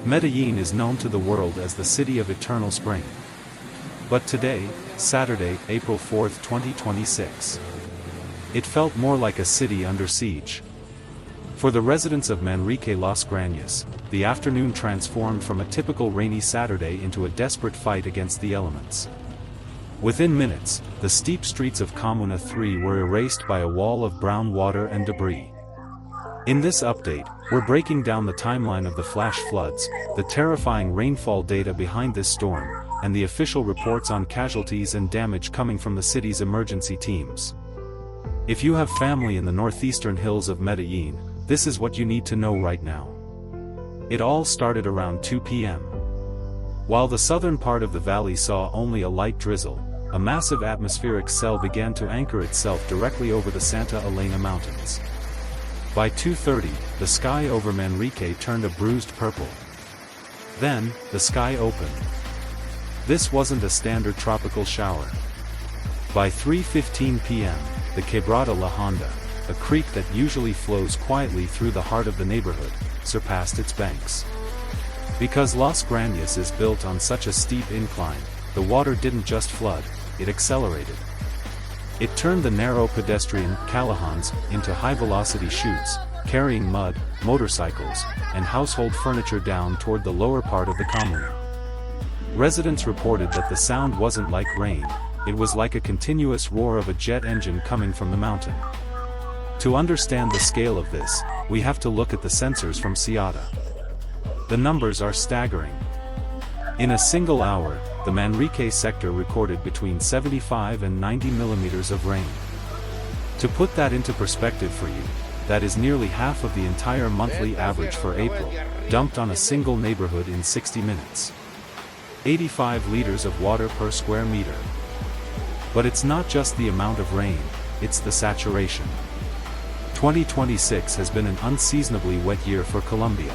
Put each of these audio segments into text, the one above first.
Medellín is known to the world as the city of eternal spring. But today, Saturday, April 4, 2026, it felt more like a city under siege. For the residents of Manrique, Las Granjas, the afternoon transformed from a typical rainy Saturday into a desperate fight against the elements. Within minutes, the steep streets of Comuna 3 were erased by a wall of brown water and debris. In this update, we're breaking down the timeline of the flash floods, the terrifying rainfall data behind this storm, and the official reports on casualties and damage coming from the city's emergency teams. If you have family in the northeastern hills of Medellín, this is what you need to know right now. It all started around 2 p.m. While the southern part of the valley saw only a light drizzle, a massive atmospheric cell began to anchor itself directly over the Santa Elena Mountains. By 2:30, the sky over Manrique turned a bruised purple. Then, the sky opened. This wasn't a standard tropical shower. By 3:15 p.m., the Quebrada La Honda, a creek that usually flows quietly through the heart of the neighborhood, surpassed its banks. Because Las Granjas is built on such a steep incline, the water didn't just flood, it accelerated. It turned the narrow pedestrian callejones into high-velocity chutes, carrying mud, motorcycles, and household furniture down toward the lower part of the commune. Residents reported that the sound wasn't like rain, it was like a continuous roar of a jet engine coming from the mountain. To understand the scale of this, we have to look at the sensors from Ciudad. The numbers are staggering. In a single hour, the Manrique sector recorded between 75 and 90 millimeters of rain. To put that into perspective for you, that is nearly half of the entire monthly average for April, dumped on a single neighborhood in 60 minutes. 85 liters of water per square meter. But it's not just the amount of rain, it's the saturation. 2026 has been an unseasonably wet year for Colombia.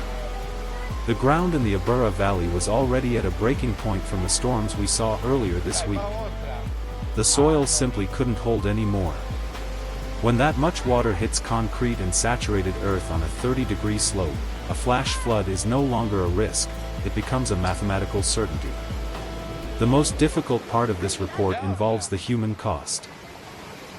The ground in the Abril Valley was already at a breaking point from the storms we saw earlier this week. The soil simply couldn't hold any more. When that much water hits concrete and saturated earth on a 30-degree slope, a flash flood is no longer a risk, it becomes a mathematical certainty. The most difficult part of this report involves the human cost.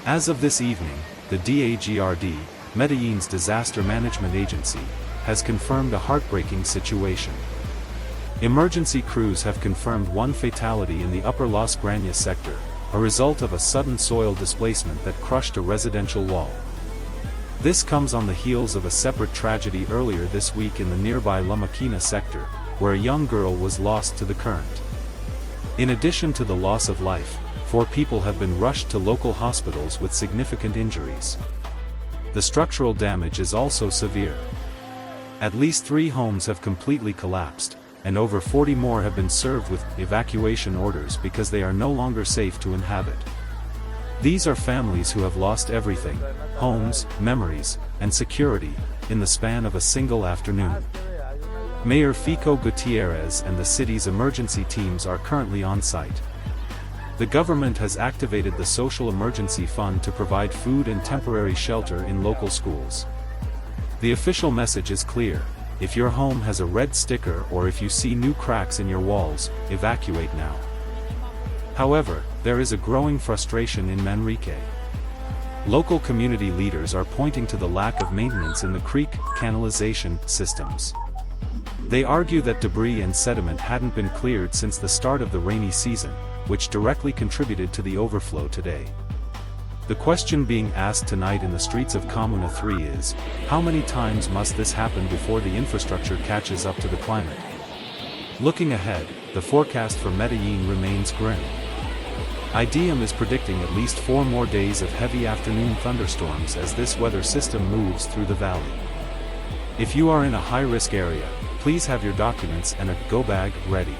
As of this evening, the DAGRD, Medellín's disaster management agency, has confirmed a heartbreaking situation. Emergency crews have confirmed one fatality in the upper Las Granjas sector, a result of a sudden soil displacement that crushed a residential wall. This comes on the heels of a separate tragedy earlier this week in the nearby La Máquina sector, where a young girl was lost to the current. In addition to the loss of life, 4 people have been rushed to local hospitals with significant injuries. The structural damage is also severe. At least 3 homes have completely collapsed, and over 40 more have been served with evacuation orders because they are no longer safe to inhabit. These are families who have lost everything, homes, memories, and security, in the span of a single afternoon. Mayor Fico Gutierrez and the city's emergency teams are currently on site. The government has activated the Social Emergency Fund to provide food and temporary shelter in local schools. The official message is clear: if your home has a red sticker or if you see new cracks in your walls, evacuate now. However, there is a growing frustration in Manrique. Local community leaders are pointing to the lack of maintenance in the creek canalization systems. They argue that debris and sediment hadn't been cleared since the start of the rainy season, which directly contributed to the overflow today. The question being asked tonight in the streets of Comuna 3 is, how many times must this happen before the infrastructure catches up to the climate? Looking ahead, the forecast for Medellín remains grim. IDEM is predicting at least 4 more days of heavy afternoon thunderstorms as this weather system moves through the valley. If you are in a high-risk area, please have your documents and a go bag ready.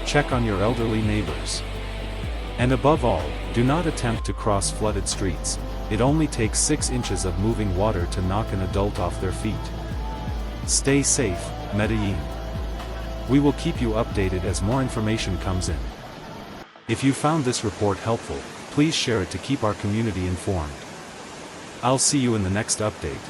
Check on your elderly neighbors. And above all, do not attempt to cross flooded streets. It only takes 6 inches of moving water to knock an adult off their feet. Stay safe, Medellín. We will keep you updated as more information comes in. If you found this report helpful, please share it to keep our community informed. I'll see you in the next update.